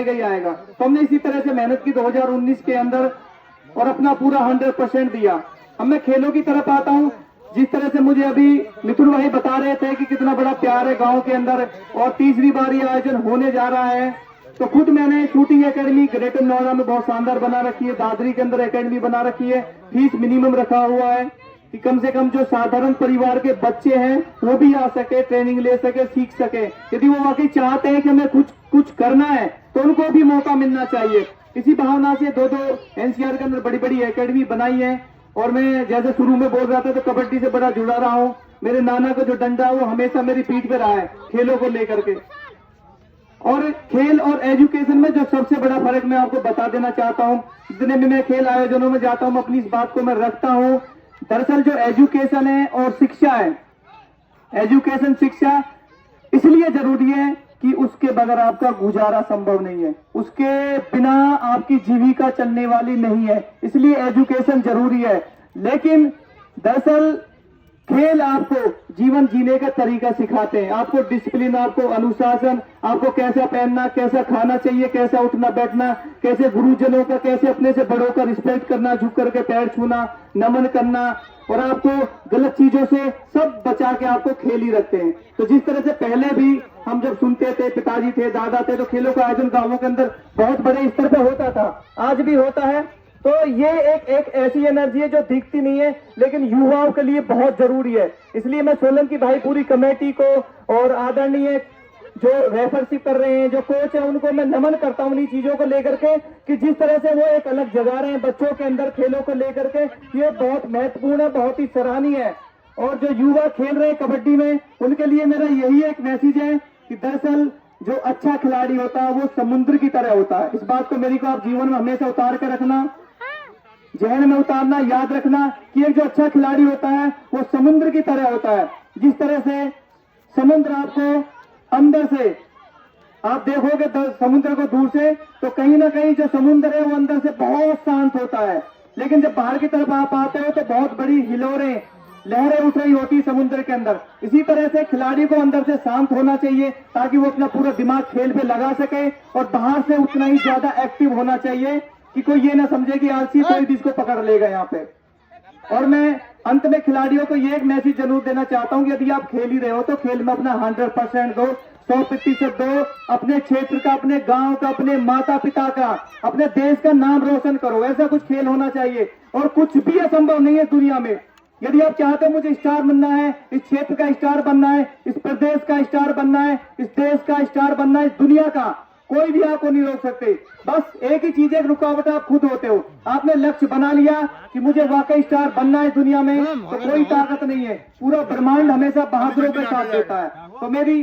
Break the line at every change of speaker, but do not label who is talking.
ही आएगा। तो हमने इसी तरह से मेहनत की 2019 के अंदर और अपना पूरा 100% दिया। अब मैं खेलों की तरफ आता हूँ। जिस तरह से मुझे अभी मिथुन भाई बता रहे थे कि कितना बड़ा प्यार है गांव के अंदर और तीसरी बार ये आयोजन होने जा रहा है, तो खुद मैंने शूटिंग एकेडमी ग्रेटर नोएडा में बहुत शानदार बना रखी है, दादरी के अंदर एकेडमी बना रखी है। फीस मिनिमम रखा हुआ है कि कम से कम जो साधारण परिवार के बच्चे हैं वो भी आ सके, ट्रेनिंग ले सके, सीख सके। यदि वो वाकई चाहते हैं कि हमें कुछ करना है तो उनको भी मौका मिलना चाहिए। इसी भावना से दो एनसीआर के अंदर बड़ी बड़ी एकेडमी बनाई है। और मैं जैसे शुरू में बोल रहा था तो कबड्डी से बड़ा जुड़ा रहा हूँ। मेरे नाना का जो डंडा है वो हमेशा मेरी पीठ पे रहा है खेलों को लेकर के। और खेल और एजुकेशन में जो सबसे बड़ा फर्क मैं आपको बता देना चाहता हूँ, जितने भी मैं खेल आयोजनों में जाता हूँ अपनी इस बात को मैं रखता हूँ। दरअसल जो एजुकेशन है और शिक्षा है, एजुकेशन शिक्षा इसलिए जरूरी है कि उसके बगैर आपका गुजारा संभव नहीं है, उसके बिना आपकी जीविका चलने वाली नहीं है, इसलिए एजुकेशन जरूरी है। लेकिन दरअसल खेल आपको जीवन जीने का तरीका सिखाते हैं, आपको डिसिप्लिन, आपको अनुशासन, आपको कैसा पहनना, कैसा खाना चाहिए, कैसा उठना बैठना, कैसे गुरुजनों का, कैसे अपने से बड़ों का रिस्पेक्ट करना, झुक करके पैर छूना, नमन करना, और आपको गलत चीजों से सब बचा के आपको खेल ही रखते हैं। तो जिस तरह से पहले भी हम जब सुनते थे, पिताजी थे, दादा थे, तो खेलों का आयोजन गांवों के अंदर बहुत बड़े स्तर पर होता था, आज भी होता है। तो ये एक ऐसी एनर्जी है जो दिखती नहीं है लेकिन युवाओं के लिए बहुत जरूरी है। इसलिए मैं सोलंकी भाई पूरी कमेटी को और आदरणीय जो रेफरशिप कर रहे हैं, जो कोच है, उनको मैं नमन करता हूं इन चीजों को लेकर के कि जिस तरह से वो एक अलग जगा रहे हैं बच्चों के अंदर खेलों को लेकर के। ये बहुत महत्वपूर्ण है, बहुत ही सराहनीय है। और जो युवा खेल रहे हैं कबड्डी में, उनके लिए मेरा यही एक मैसेज है कि दरअसल जो अच्छा खिलाड़ी होता है वो समुद्र की तरह होता है। इस बात को मेरी को आप जीवन में हमेशा उतार कर रखना, जहन में उतारना, याद रखना कि एक जो अच्छा खिलाड़ी होता है वो समुद्र की तरह होता है। जिस तरह से समुद्र आपको अंदर से आप देखोगे समुद्र को दूर से तो कहीं ना कहीं जो समुद्र है वो अंदर से बहुत शांत होता है, लेकिन जब बाहर की तरफ आप आते हो तो बहुत बड़ी हिलोरें, लहरें उठ रही होती समुद्र के अंदर। इसी तरह से खिलाड़ी को अंदर से शांत होना चाहिए ताकि वो अपना पूरा दिमाग खेल पे लगा सके, और बाहर से उतना ही ज्यादा एक्टिव होना चाहिए कि कोई ये ना समझे कि आलसी कोई भी इसको पकड़ लेगा यहाँ पे। और मैं अंत में खिलाड़ियों को ये एक मैसेज जरूर देना चाहता हूँ कि यदि आप खेल ही रहे हो तो खेल में अपना 100% दो, 100% दो। अपने क्षेत्र का, अपने गांव का, अपने माता पिता का, अपने देश का नाम रोशन करो। ऐसा कुछ खेल होना चाहिए। और कुछ भी असंभव नहीं है दुनिया में। यदि आप चाहते हो मुझे स्टार बनना है, इस क्षेत्र का स्टार बनना है, इस प्रदेश का स्टार बनना है, इस देश का स्टार बनना है, इस दुनिया का, कोई भी आपको नहीं रोक सकते। बस एक ही चीज है, रुकावट आप खुद होते हो। आपने लक्ष्य बना लिया कि मुझे वाकई स्टार बनना है दुनिया में, तो कोई ताकत नहीं है। पूरा ब्रह्मांड हमेशा बहादुरों के साथ देता है। तो मेरी